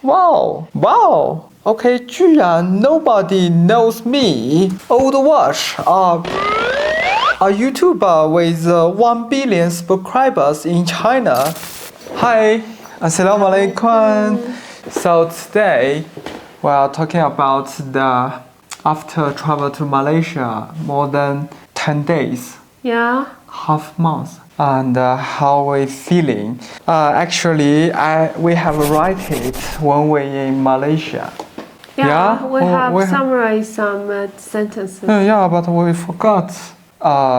Wow, wow. Okay, 居然 nobody knows me. Old Watch, a YouTuber with 1 billion subscribers in China. Hi, Assalamu alaikum. So today we are talking about the after travel to Malaysia more than 10 days. Yeah. Half month. And how we feeling? Actually, we have arrived it when we in Malaysia. Yeah, we have summarized some sentences. Yeah, but we forgot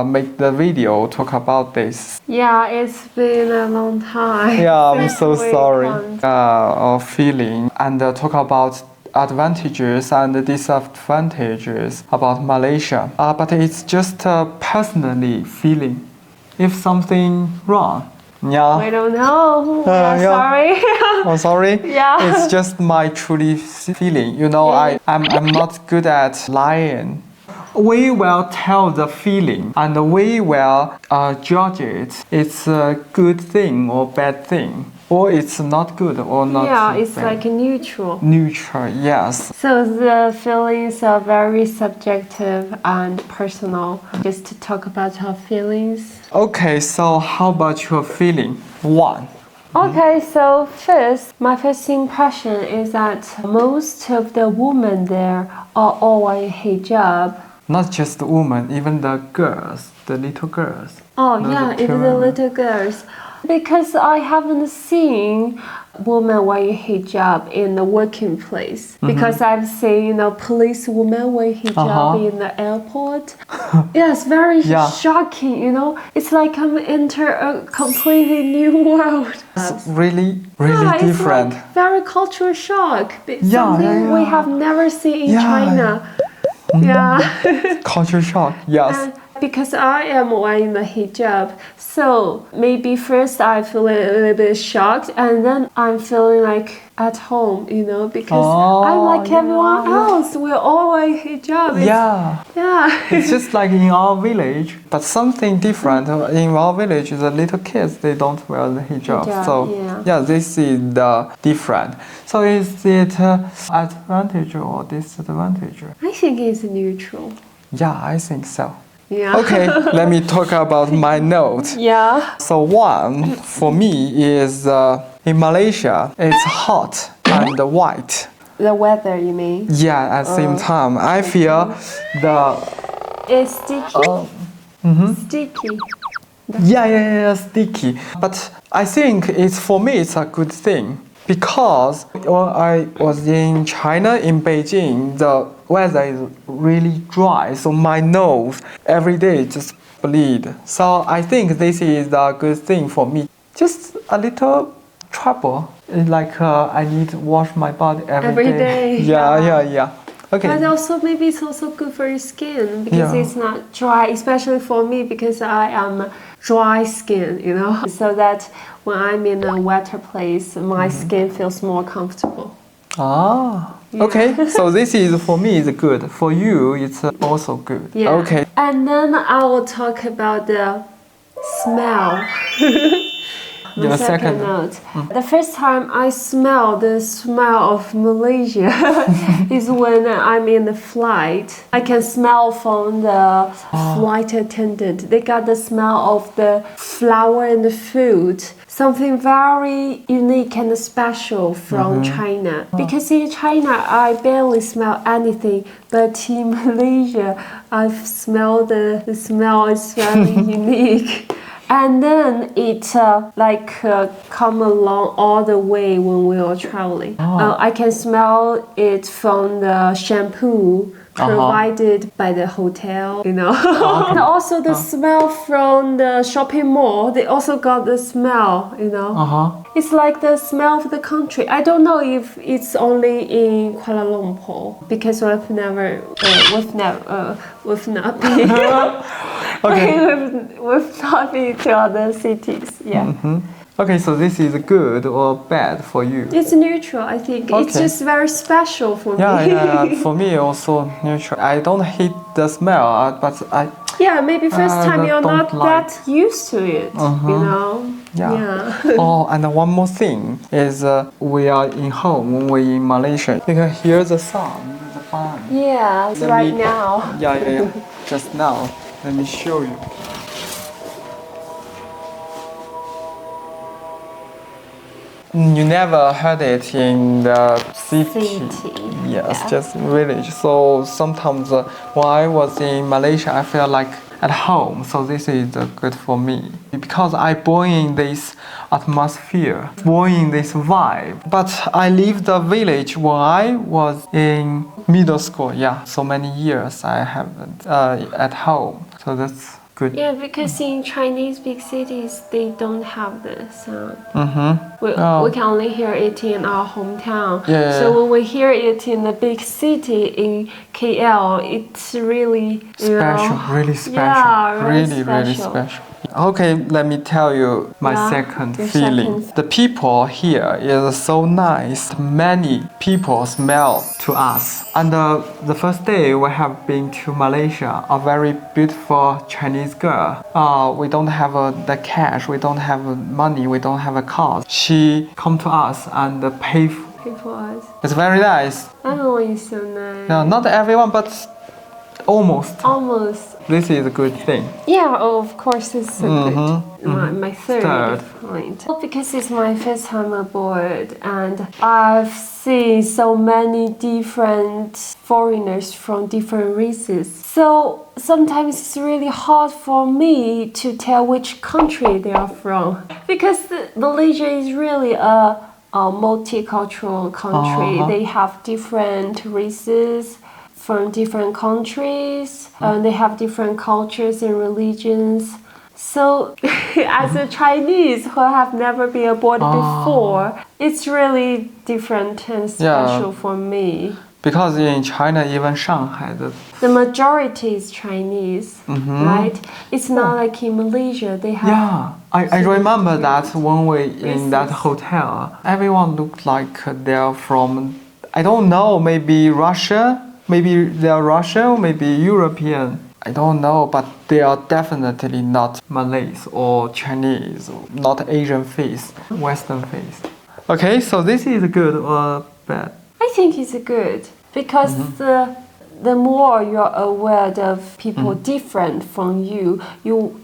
make the video talk about this. Yeah, it's been a long time. Yeah, I'm so sorry. Can't. Our feeling and talk about advantages and disadvantages about Malaysia. But it's just personally feeling. If something wrong, yeah. We don't know. Yeah. Sorry. Oh, sorry. Yeah. It's just my truly feeling. You know, I'm not good at lying. We will tell the feeling and we will judge it. It's a good thing or bad thing. Or it's not good or not Yeah, it's bad. like neutral. Neutral, yes. So the feelings are very subjective and personal. Just to talk about our feelings. Okay, so how about your feeling? One. Okay, so my first impression is that most of the women there are all wearing hijab. Not just the women, even the girls, the little girls. Oh No, yeah, the even the little girls. Because I haven't seen women wearing hijab in the working place. Because I've seen, police women wearing hijab in the airport. Yeah, it's very shocking, It's like I'm enter a completely new world. It's really It's different. like very cultural shock. Something we have never seen in China. Yeah. Culture shock, yes. And because I am wearing the hijab, so maybe first I feel a little bit shocked, and then I'm feeling like at home, because I'm like everyone else. We're all wearing hijab. Yeah. It's just like in our village, but something different. In our village, the little kids, they don't wear the hijab. So this is the different. So is it advantage or disadvantage? I think it's neutral. Yeah, I think so. Yeah. Okay, let me talk about my note. Yeah. So one for me is in Malaysia, it's hot and white. The weather, you mean? Yeah, at the same time, I feel it's sticky. Sticky. Yeah, sticky. But I think for me, it's a good thing. Because when I was in China, in Beijing, the weather is really dry, so my nose every day just bleed. So I think this is a good thing for me. Just a little trouble. It's like I need to wash my body every day. Yeah. Okay. But also maybe it's also good for your skin because it's not dry, especially for me because I am dry skin, so that when I'm in a wetter place, my skin feels more comfortable. Okay. So this is for me is good. For you, it's also good. Yeah. Okay. And then I will talk about the smell. My second note. The first time I smell the smell of Malaysia is when I'm in the flight. I can smell from the flight attendant. They got the smell of the flower and the food. Something very unique and special from China. Because in China, I barely smell anything. But in Malaysia, I've smelled the smell is very unique. And then it come along all the way when we were traveling. I can smell it from the shampoo provided by the hotel, And also the smell from the shopping mall. They also got the smell, It's like the smell of the country. I don't know if it's only in Kuala Lumpur because we've not been. We've not been to other cities. Yeah. Okay, so this is good or bad for you? It's neutral, I think. Okay. It's just very special for me. Yeah. For me also neutral. I don't hate the smell, but Yeah, maybe first time you're don't not like. that used to it, you know? Yeah. Oh, and one more thing is we are in home when we're in Malaysia. You can hear the sound, the fan. Yeah, it's Let right me- now. Yeah. Just now. Let me show you. You never heard it in the city. Yes, yeah. just village. So sometimes when I was in Malaysia, I feel like at home. So this is good for me because I born in this atmosphere, born in this vibe. But I leave the village when I was in middle school. Yeah, so many years I haven't at home. So that's good. Yeah, because in Chinese big cities, they don't have the sound. Oh. We can only hear it in our hometown. Yeah. So when we hear it in the big city in KL, it's really Special, really special. Yeah, really special. Okay, let me tell you my second your feeling. second. The people here is so nice. Many people smile to us. And the first day we have been to Malaysia, a very beautiful Chinese girl. We don't have the cash, we don't have money, we don't have a car. She come to us and pay. For us. It's very nice. Oh, it's so nice. No, not everyone, but almost. Almost. This is a good thing. Yeah, of course, it's so good. My third point. Well, because it's my first time abroad and I've seen so many different foreigners from different races. So sometimes it's really hard for me to tell which country they are from. Because Malaysia is really a multicultural country. They have different races from different countries, and they have different cultures and religions. So, as a Chinese who have never been abroad before, it's really different and special for me. Because in China, even Shanghai, The majority is Chinese, right? It's not like in Malaysia. They have. Yeah, I remember that when we in that hotel, everyone looked like they're from, I don't know, maybe Russia. Maybe they are Russian, maybe European. I don't know, but they are definitely not Malays or Chinese, not Asian face, Western face. Okay, so this is good or bad? I think it's good because the more you're aware of people different from you,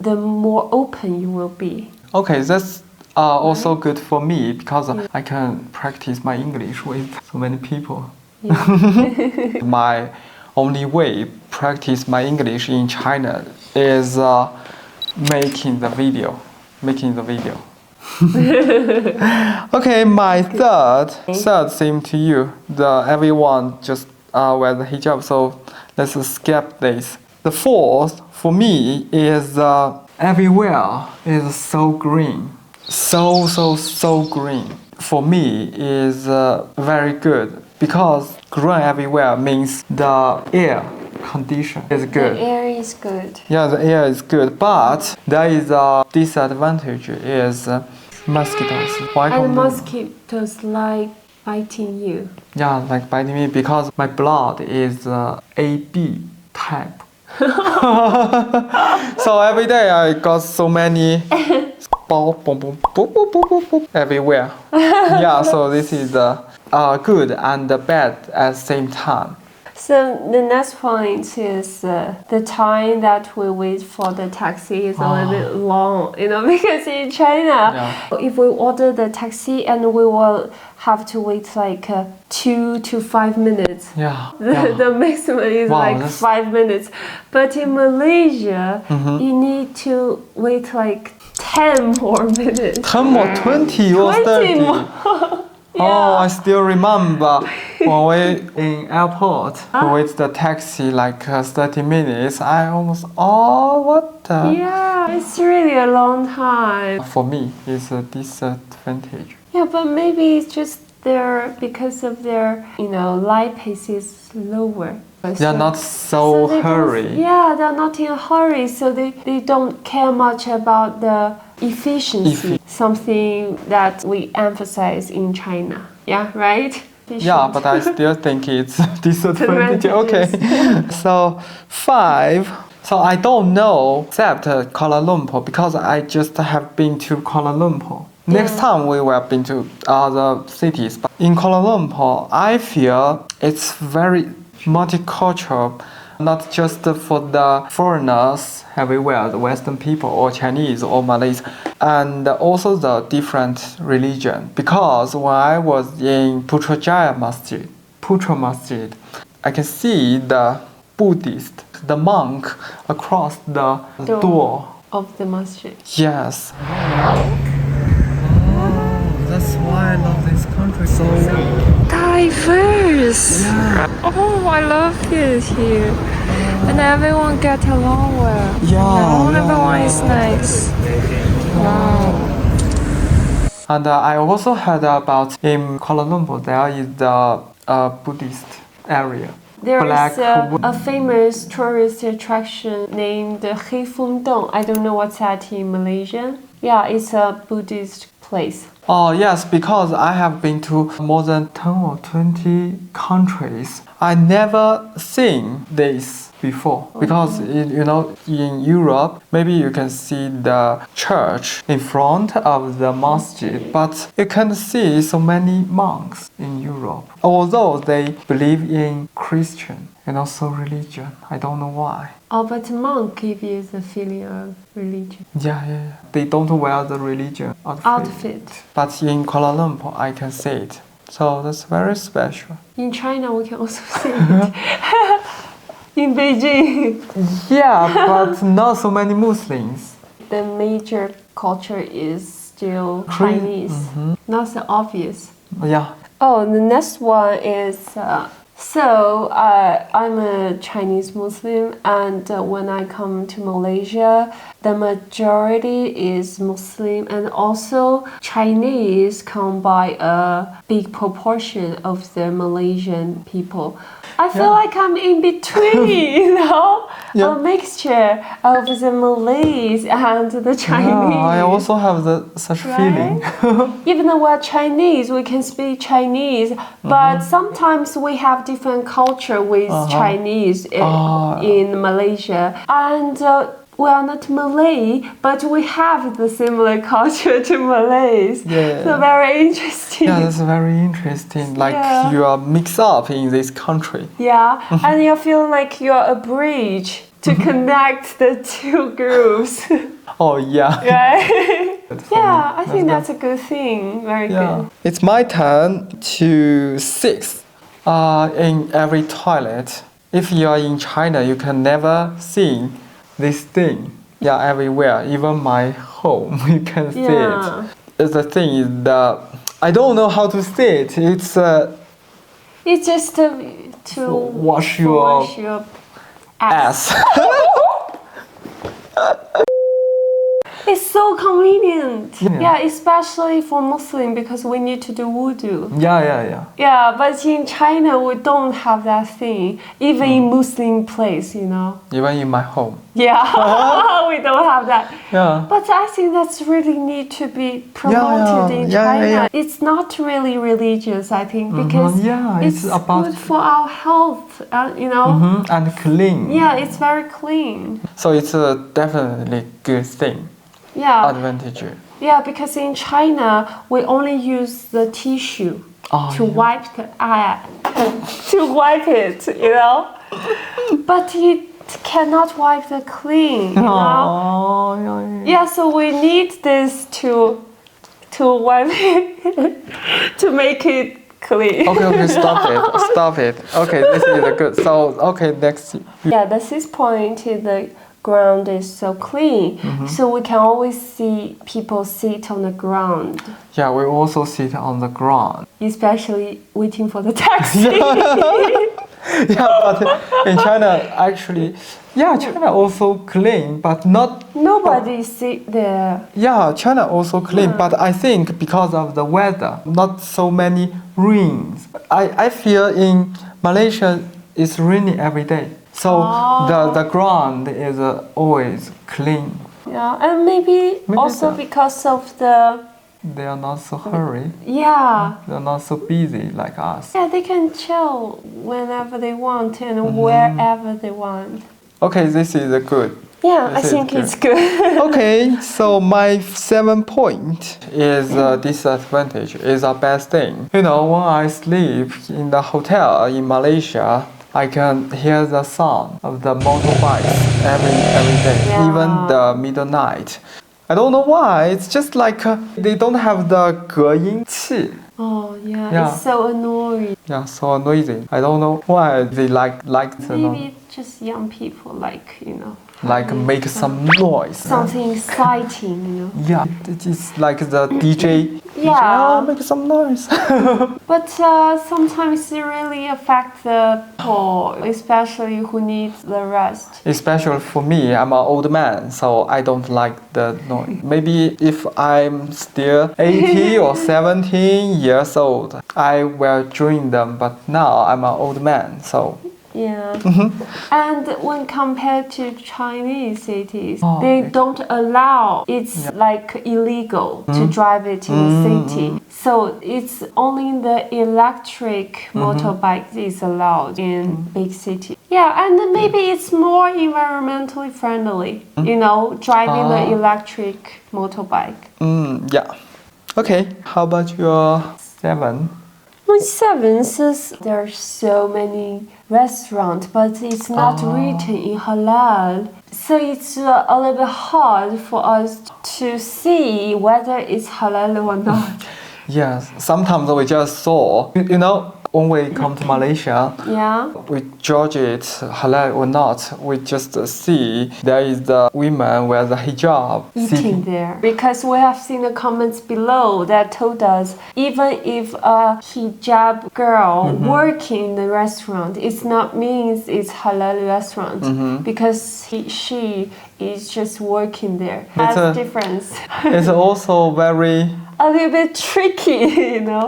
the more open you will be. Okay, that's also good for me because I can practice my English with so many people. Yeah. My only way practice my English in China is making the video. Okay, my third same to you. Everyone just wear the hijab, so let's skip this. The fourth for me is everywhere is so green, so green. For me is very good. Because green everywhere means the air condition is good. The air is good. Yeah, the air is good, but there is a disadvantage is mosquitoes. Why And don't mosquitoes like biting you. Yeah, like biting me because my blood is AB type. So every day I got so many everywhere. Yeah, so this is good and bad at the same time. So the next point is the time that we wait for the taxi is a little bit long, because in China, if we order the taxi and we will have to wait like 2 to 5 minutes. The maximum is 5 minutes. But in Malaysia, you need to wait like 10 more minutes. 10 more, 20 or 30. More. Oh, I still remember when we in airport, we wait the taxi like 30 minutes. I almost, what the? Yeah, it's really a long time. For me, it's a disadvantage. Yeah, but maybe it's just because of their, life pace is lower. They're not so hurry. Yeah, they're not in a hurry, so they don't care much about the efficiency. Something that we emphasize in China. Yeah, right? Yeah, but I still think it's disadvantage. Okay. So 5, So I don't know except Kuala Lumpur because I just have been to Kuala Lumpur. Next time we will been to other cities. But in Kuala Lumpur, I feel it's very multicultural, not just for the foreigners everywhere, the Western people or Chinese or Malays, and also the different religion. Because when I was in Putrajaya Masjid, I can see the Buddhist, the monk across the door of the masjid. Yes. That's why I love this country so diverse. Yeah. Oh, I love it here. And everyone get along well. Yeah. Everyone is nice. Wow. And I also heard about in Kuala Lumpur there is the Buddhist area. There is a famous tourist attraction named Hei Feng Dong. I don't know what's that in Malaysia. Yeah, it's a Buddhist place. Oh yes, because I have been to more than 10 or 20 countries. I never seen this before because in Europe maybe you can see the church in front of the masjid, but you can't see so many monks in Europe, although they believe in Christian and also religion. I don't know why. Oh, but monk give you the feeling of religion. Yeah. They don't wear the religion outfit. But in Kuala Lumpur I can see it. So that's very special. In China we can also see it. In Beijing. Yeah, but not so many Muslims. The major culture is still Chinese. Not so obvious. Yeah. Oh, the next one is I'm a Chinese Muslim, and when I come to Malaysia, the majority is Muslim, and also Chinese come by a big proportion of the Malaysian people. I feel like I'm in between, a mixture of the Malays and the Chinese. Yeah, I also have such feeling. Even though we're Chinese, we can speak Chinese, but sometimes we have different culture with Chinese in Malaysia. And we are not Malay, but we have the similar culture to Malays. Yeah. So very interesting. Yeah, that's very interesting. Like you are mixed up in this country. Yeah, and you feel like you're a bridge to connect the two groups. Oh yeah. Right? Yeah, I think that's a good thing. Very good. It's my turn to six. In every toilet. If you are in China, you can never see this thing. Yeah, everywhere. Even my home, you can see it. The thing is that I don't know how to say it. It's just to wash your ass. It's so convenient. Yeah, especially for Muslim because we need to do wudu. Yeah. Yeah, but in China we don't have that thing. Even in Muslim place, Even in my home. Yeah, we don't have that. Yeah. But I think that's really need to be promoted in China. Yeah. It's not really religious, I think, because it's about good for our health, and clean. Yeah, it's very clean. So it's a definitely good thing. Yeah. Advantage. Yeah, because in China we only use the tissue to wipe the eye, to wipe it, But it cannot wipe the clean, Yeah, so we need this to wipe it, to make it clean. Okay, stop it. Okay, this is good. So, next. Yeah, the 6th point is the ground is so clean, so we can always see people sit on the ground. Yeah, we also sit on the ground. Especially waiting for the taxi. Yeah, but in China, actually, China also clean, but not... Nobody sit there. Yeah, China also clean, but I think because of the weather, not so many rains. I feel in Malaysia, it's raining every day. So the ground is always clean. Yeah, and maybe also because of they are not so hurry. Yeah. They're not so busy like us. Yeah, they can chill whenever they want and wherever they want. Okay, this is a good. Yeah, I This is think good. it's good. Okay, so my 7 point is a disadvantage, is a bad thing. You know, when I sleep in the hotel in Malaysia, I can hear the sound of the motorbikes every day, Yeah. even the midnight. I don't know why. It's just like they don't have the 隔音器. Oh yeah, Yeah. it's so annoying. Yeah, so noisy. I don't know why they like to know, Maybe just young people like like having make some noise. something exciting. Yeah, it is like the DJ. Yeah. Make some noise. But sometimes it really affects the people, especially who need the rest. Especially for me, I'm an old man, so I don't like the noise. Maybe if I'm still 80 or 17 years old, I will join them. But now I'm an old man, so. Yeah. And when compared to Chinese cities, Oh, they okay. don't allow, it's like illegal to drive it in the city. So it's only the electric motorbike is allowed in big city. Yeah, and maybe it's more environmentally friendly, driving the electric motorbike. Yeah. Okay, how about your 7? My 7 says there are so many restaurants, but it's not written in halal. So it's a little bit hard for us to see whether it's halal or not. Yes, sometimes we just saw, when we come to Malaysia, Yeah. we judge it halal or not. We just see there is the women with the hijab Eating there. Because we have seen the comments below that told us even if a hijab girl working in the restaurant, it's not means it's halal restaurant because she is just working there. That's difference. It's also very. A little bit tricky,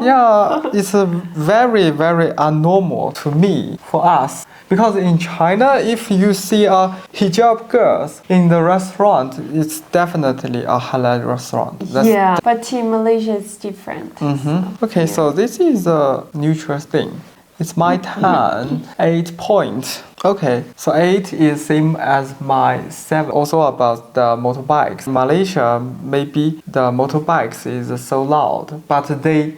Yeah, it's a very, very abnormal to me, for us. Because in China, if you see a hijab girls in the restaurant, it's definitely a halal restaurant. Yeah, but in Malaysia it's different. Okay, so this is a neutral thing. It's my turn. 8 points. Okay, so 8 is same as my 7. Also about the motorbikes. Malaysia, maybe the motorbikes is so loud, but they,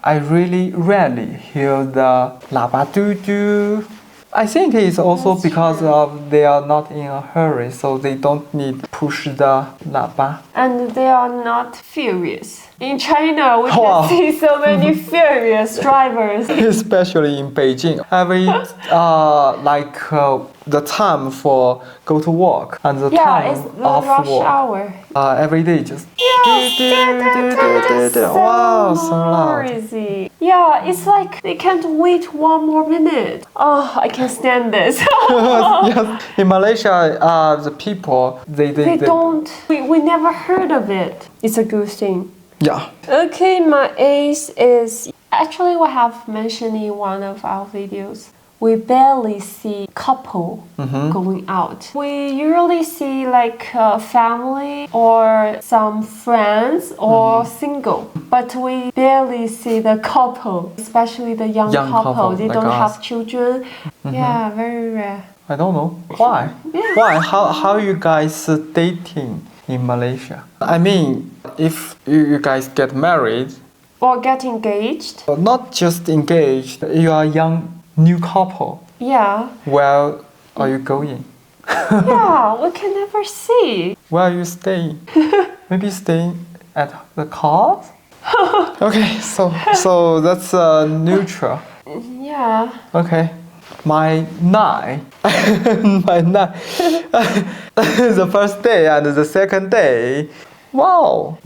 I really rarely hear the 喇叭 doo doo. I think it's also because of they are not in a hurry, so they don't need push the 喇叭. And they are not furious. In China, we can see so many furious drivers. Especially in Beijing. Every the time for go to work and the time it's the off rush work. hour. Every day just So wow, so loud. noisy. Yeah, it's like they can't wait one more minute. Oh, I can't stand this. Yes. In Malaysia, the people they don't. We never heard of it. It's a good thing. Yeah. Okay, my ace is actually we have mentioned in one of our videos. We barely see couple going out. We usually see like a family or some friends or single, but we barely see the couple, especially the young couple. They like don't us. have children. Yeah, very rare. I don't know why. Yeah. Why? How you guys dating in Malaysia? I mean, if you guys get married, Or get engaged. not just engaged, you are a young new couple. Yeah. Where are you going? Yeah, we can never see. Where are you staying? Maybe staying at the cars? Okay, so that's neutral. Yeah. Okay. My 9. My 9. The first day and the second day. Wow.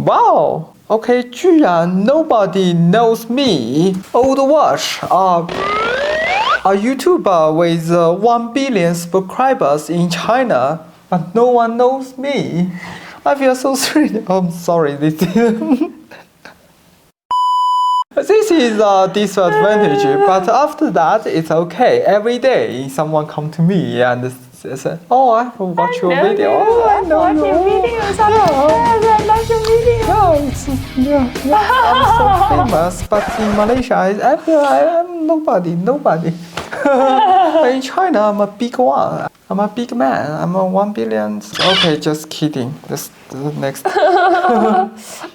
Okay, 居然 nobody knows me. Old watch. A YouTuber with 1 billion subscribers in China, but no one knows me. I feel so strange. I'm sorry. This is a disadvantage, but after that, it's okay. Every day, someone come to me and say, "Oh, I watch your video. Oh, I know watch you. your videos. Yeah. I love your videos. I'm so famous, but in Malaysia, I feel I'm nobody. In China, I'm a big one. I'm a big man. I'm a 1 billion. Okay, just kidding. This the next.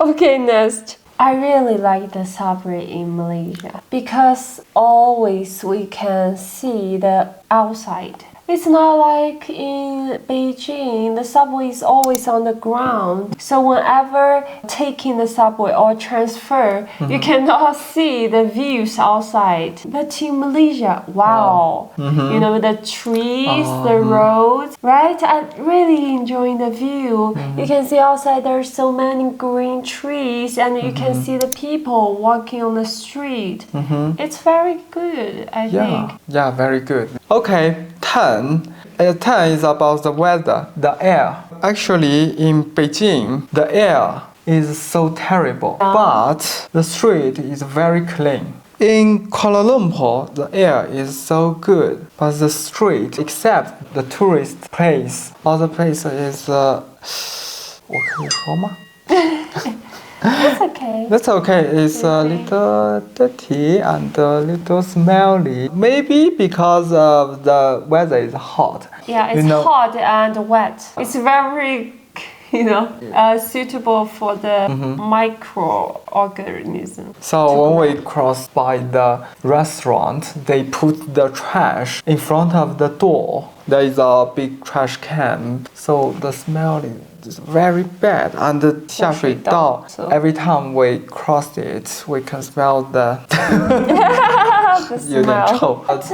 Okay, next. I really like the subway in Malaysia because always we can see the outside. It's not like in Beijing, the subway is always on the ground. So whenever taking the subway or transfer, you cannot see the views outside. But in Malaysia, wow, you know, the trees, the roads, right? I'm really enjoying the view. You can see outside there's so many green trees and you can see the people walking on the street. It's very good, I think. Yeah, very good. Okay, 10. 10 is about the weather, the air. Actually, in Beijing, the air is so terrible, but the street is very clean. In Kuala Lumpur, the air is so good, but the street, except the tourist place, other place is 我可以说吗？ That's okay. That's okay. It's a little dirty and a little smelly. Maybe because of the weather is hot. Yeah, it's hot and wet. It's very, suitable for the microorganism. So when we cross by the restaurant, they put the trash in front of the door. There is a big trash can. So the smell is very bad. And the 下水道, every time we cross it, we can smell the the smell. But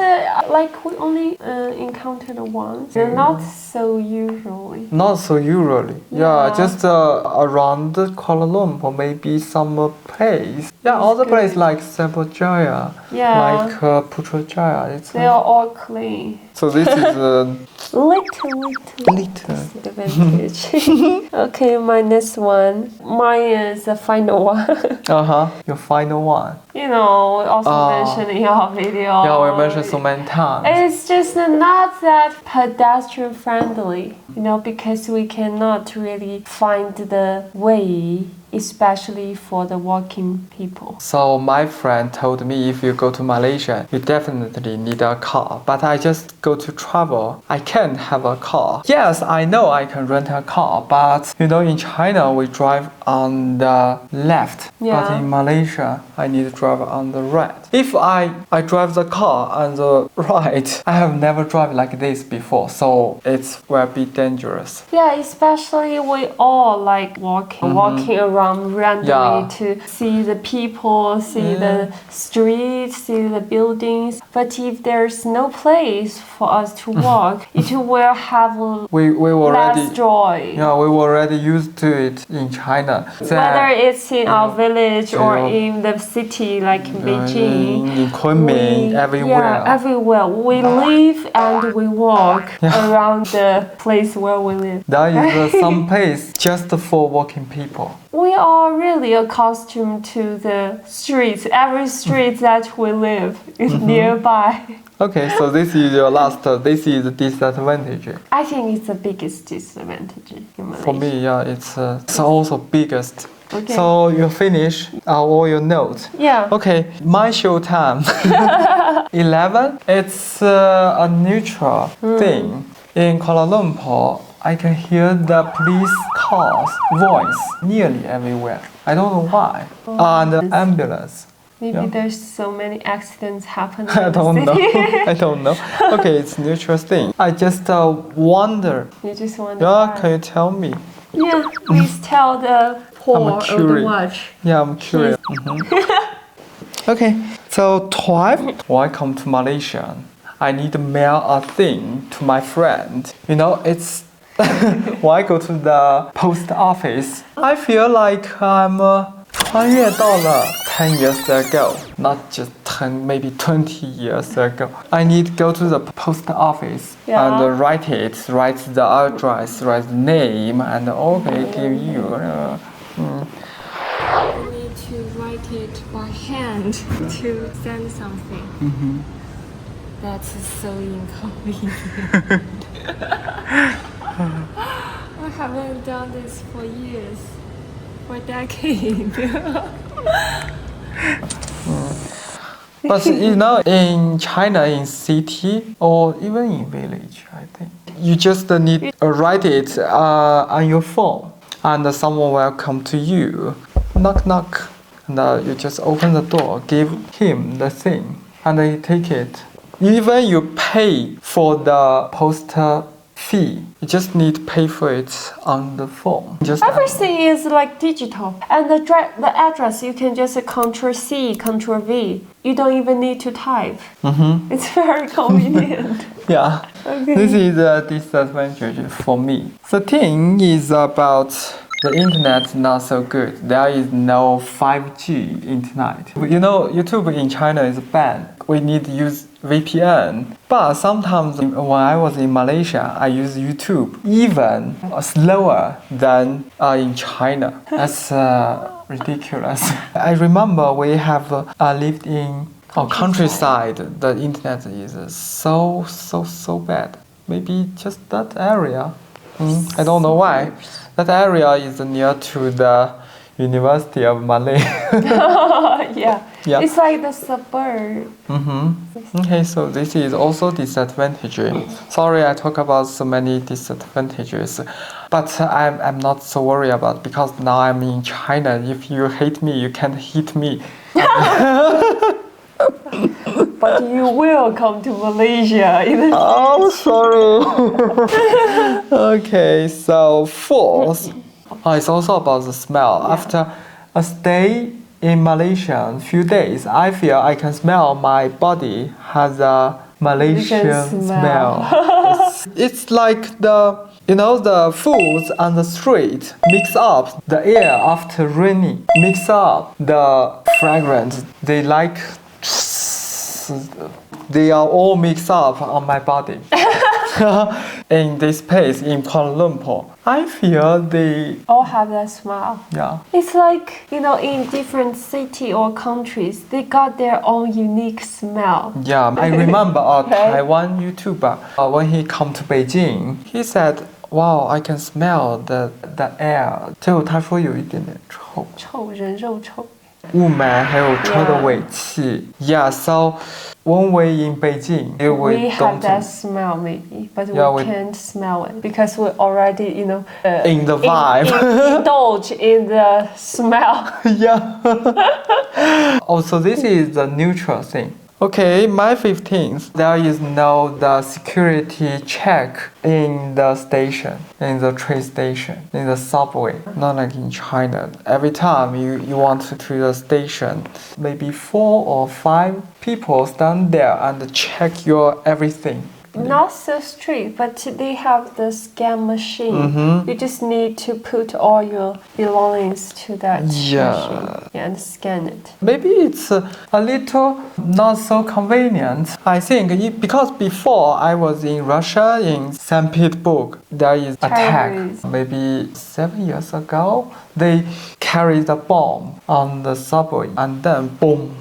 like we only encountered once. Not so usually. Not so usually. Yeah, just around Kuala Lumpur, maybe some place. Yeah, other place like Sampajaya, like Putrajaya. They are all clean. So this is little disadvantage. Okay, my next one. Mine is the final one. Your final one. You know, we also mentioned in our video. Yeah, we mentioned so many times. It's just not that pedestrian friendly, because we cannot really find the way, especially for the walking people. So my friend told me if you go to Malaysia, you definitely need a car. But I just go to travel. I can't have a car. Yes, I know I can rent a car, but in China we drive on the left. But in Malaysia, I need to drive on the right. If I drive the car on the right, I have never driven like this before, so it will be dangerous. Yeah, especially we all like walking around randomly to see the people, see the streets, see the buildings. But if there's no place for us to walk, it will have less joy. Yeah, we were already used to it in China. Whether it's in our village or in the city like in Beijing. In Kunming, everywhere. Yeah, everywhere. We live and we walk around the place where we live. There is some place just for walking people. We are really accustomed to the streets. Every street that we live is nearby. Okay, so this is your last. This is the disadvantage. I think it's the biggest disadvantage in Malaysia. For me, yeah, it's also biggest. Okay. So you finish all your notes. Yeah. Okay, my show time. 11. It's a neutral thing. In Kuala Lumpur, I can hear the police cars voice nearly everywhere. I don't know why. And the ambulance. Maybe there's so many accidents happening. I don't know. I don't know. Okay, it's neutral thing. I just wonder. You just wonder. Yeah, can you tell me? Yeah, please tell the poor of the watch. Yeah, I'm curious. Okay, so 12. When I come to Malaysia, I need to mail a thing to my friend. It's when I go to the post office, I feel like I'm 穿越到了 10 years ago, not just 10, maybe 20 years ago. I need to go to the post office and write the address, write the name, and give you. You need to write it by hand to send something. That's so inconvenient. I haven't done this for years, for decades. But you know, in China, in city or even in village, I think you just need to write it on your phone, and someone will come to you, knock knock, and you just open the door, give him the thing, and he take it. Even you pay for the poster fee, you just need to pay for it on the phone. Just Everything is like digital, and the address you can just Ctrl C, Ctrl V. You don't even need to type. It's very convenient. Yeah, Okay. this is a disadvantage for me. The thing is about the internet not so good. There is no 5G internet. You know, YouTube in China is banned. We need to use VPN. But sometimes when I was in Malaysia, I use YouTube even slower than in China. That's ridiculous. I remember we have lived in countryside. The internet is so bad. Maybe just that area. I don't know why. That area is near to the University of Malay. Yeah. Yeah. It's like the suburb. Okay, so this is also disadvantage. Sorry, I talk about so many disadvantages, but I'm not so worried about because now I'm in China. If you hate me, you can't hit me. But you will come to Malaysia. Oh, sorry. Okay, so fourth, it's also about the smell. Yeah. After a stay in Malaysia, a few days, I feel I can smell my body has a Malaysian smell. It's like the foods on the street mix up the air after raining, mix up the fragrance. They are all mixed up on my body. In this place in Kuala Lumpur, I feel they All have that smell. yeah. It's like, in different city or countries, they got their own unique smell. Yeah, I remember a Okay. Taiwan YouTuber when he come to Beijing, he said, "Wow, I can smell the air." 结果他说有一点点臭，臭，人肉臭。雾霾还有车的尾气。Yeah, so when we in Beijing, We have don't that smell maybe, but Yeah, we we- can't smell it because we already, in the vibe. indulge in the smell. Yeah. Oh, so this is the neutral thing. Okay, my 15th. There is no the security check in the station, in the train station, in the subway. Not like in China. Every time you want to the station, maybe 4 or 5 people stand there and check your everything. Not so strict, but they have the scan machine. You just need to put all your belongings to that Yeah. machine and scan it. Maybe it's a little not so convenient. I think because before I was in Russia, in St. Petersburg, there is attack. Terrorists. Maybe 7 years ago, they carried a bomb on the subway and then boom.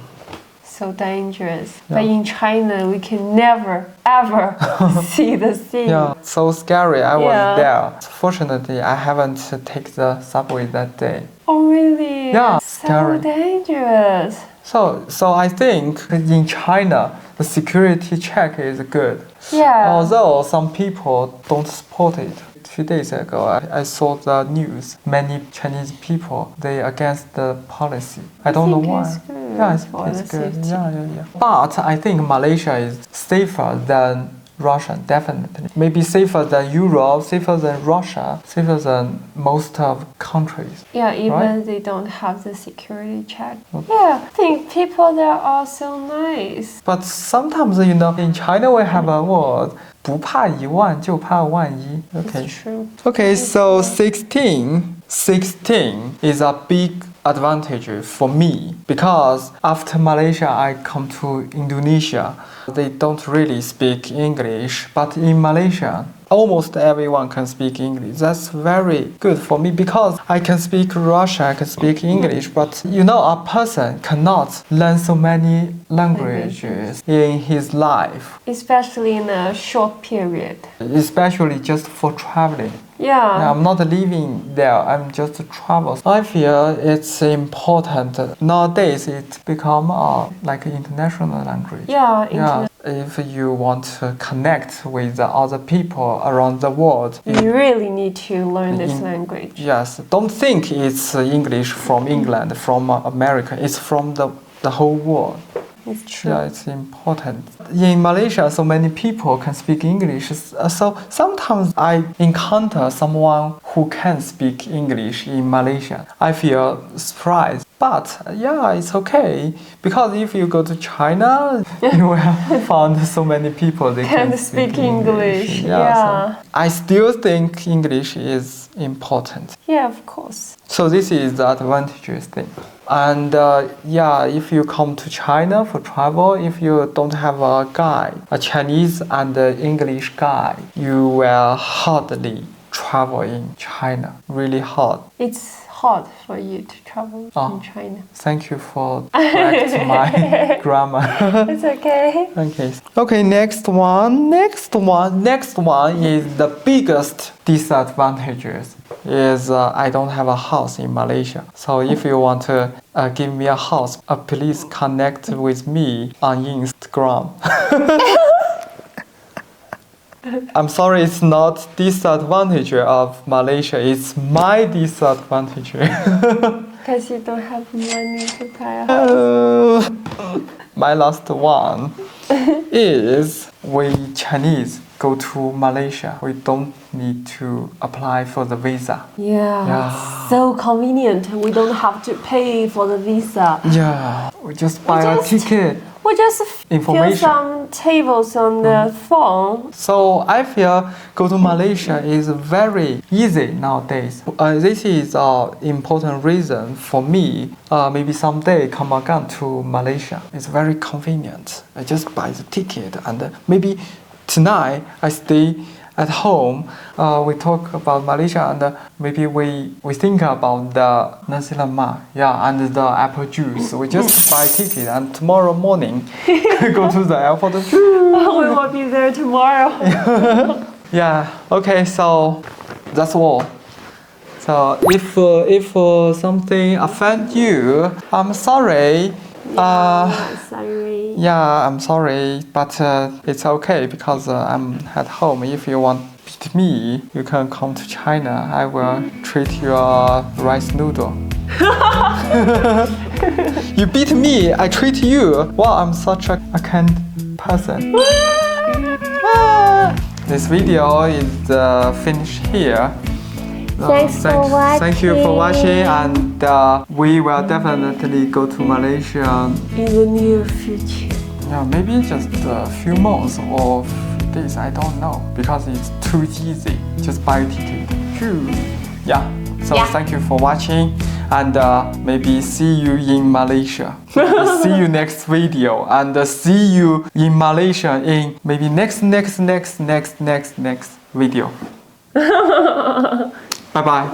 So dangerous. Yeah. But in China, we can never, ever see the scene. Yeah, so scary. I was Yeah. there. Fortunately, I haven't taken the subway that day. Oh, really? Yeah, So scary. dangerous. So I think in China, the security check is good. Yeah. Although some people don't support it. 2 days ago, I saw the news. Many Chinese people, they against the policy. I don't know think why. it's good Yeah, for it's the good. safety. Yeah. But I think Malaysia is safer than Russia, definitely. Maybe safer than Europe, safer than Russia, safer than most of countries. Yeah, even Right? they don't have the security check. Yeah, I think people there are so nice. But sometimes, in China we have a word, 不怕一万就怕万一. Okay. It's true. Okay, so 16 is a big advantage for me because after Malaysia I come to Indonesia. They don't really speak English, but in Malaysia almost everyone can speak English. That's very good for me because I can speak Russian, I can speak English, but a person cannot learn so many languages in his life, Especially in a short period. especially just for traveling. Yeah. I'm not living there. I'm just travel. I feel it's important. Nowadays, it become like an international language. Yeah. If you want to connect with the other people around the world, You really need to learn this language. Yes. Don't think it's English from England, from America. It's from the whole world. It's true. Yeah, it's important. In Malaysia, so many people can speak English. So sometimes I encounter someone who can speak English in Malaysia. I feel surprised. But yeah, it's okay. Because if you go to China, you will find so many people they can speak English. So I still think English is important. Yeah, of course. So this is the advantageous thing. And if you come to China for travel, if you don't have a guide, a Chinese and English guide, you will hardly travel in China. Really hard. It's hard for you to travel in China. Thank you for correcting my grammar. It's okay. Okay, next one is the biggest disadvantages. Is I don't have a house in Malaysia. So if you want to give me a house, please connect with me on Instagram. I'm sorry, it's not disadvantage of Malaysia. It's my disadvantage. Because you don't have money to buy a house. My last one is we Chinese go to Malaysia. We don't need to apply for the visa. Yeah. It's so convenient. We don't have to pay for the visa. Yeah, we just buy a ticket. We just fill Information. some tables on the phone. So I feel go to Malaysia is very easy nowadays. This is an important reason for me. Maybe someday come again to Malaysia. It's very convenient. I just buy the ticket and maybe tonight I stay at home. We talk about Malaysia and maybe we think about the nasi lemak, and the apple juice. We just buy ticket and tomorrow morning go to the airport. We will be there tomorrow. Okay, so that's all. So if something offend you, I'm sorry. Sorry. I'm sorry, but it's okay because I'm at home. If you want to beat me, you can come to China. I will treat you a rice noodle. You beat me, I treat you. Wow, I'm such a kind person. This video is finished here. Thanks for watching. Thank you for watching, and we will definitely go to Malaysia in the near future. Maybe just a few months or days, I don't know, because it's too easy. Just buy a ticket. Thank you for watching, and maybe see you in Malaysia. See you next video, and see you in Malaysia in maybe next video. Bye bye.